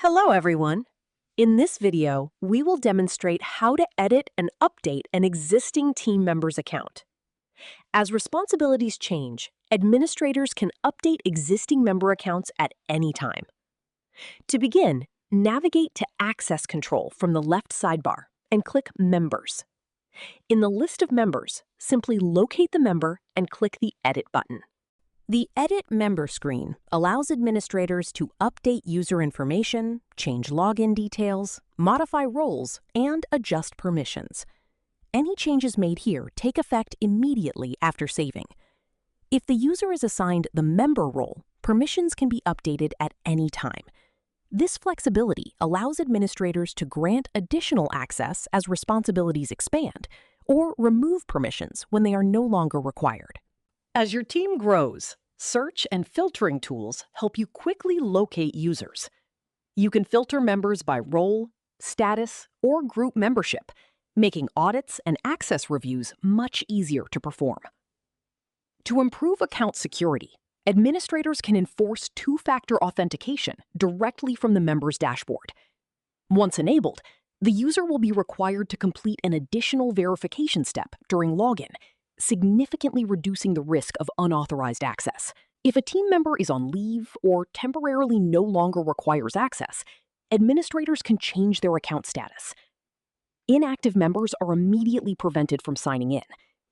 Hello, everyone. In this video, we will demonstrate how to edit and update an existing team member's account. As responsibilities change, administrators can update existing member accounts at any time. To begin, navigate to Access Control from the left sidebar and click Members. In the list of members, simply locate the member and click the Edit button. The Edit Member screen allows administrators to update user information, change login details, modify roles, and adjust permissions. Any changes made here take effect immediately after saving. If the user is assigned the member role, permissions can be updated at any time. This flexibility allows administrators to grant additional access as responsibilities expand, or remove permissions when they are no longer required. As your team grows, search and filtering tools help you quickly locate users. You can filter members by role, status, or group membership, making audits and access reviews much easier to perform. To improve account security, administrators can enforce two-factor authentication directly from the member's dashboard. Once enabled, the user will be required to complete an additional verification step during login, significantly reducing the risk of unauthorized access. If a team member is on leave or temporarily no longer requires access, administrators can change their account status. Inactive members are immediately prevented from signing in,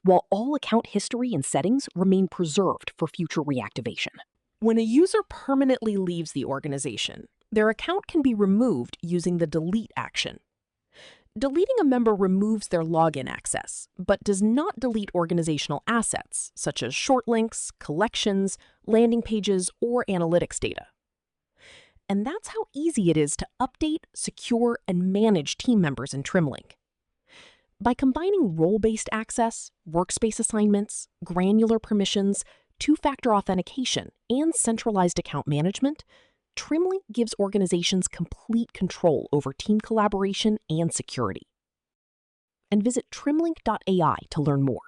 while all account history and settings remain preserved for future reactivation. When a user permanently leaves the organization, their account can be removed using the Delete action. Deleting a member removes their login access, but does not delete organizational assets, such as short links, collections, landing pages, or analytics data. And that's how easy it is to update, secure, and manage team members in Trimlink. By combining role-based access, workspace assignments, granular permissions, two-factor authentication, and centralized account management, Trimlink gives organizations complete control over team collaboration and security. And visit trimlink.ai to learn more.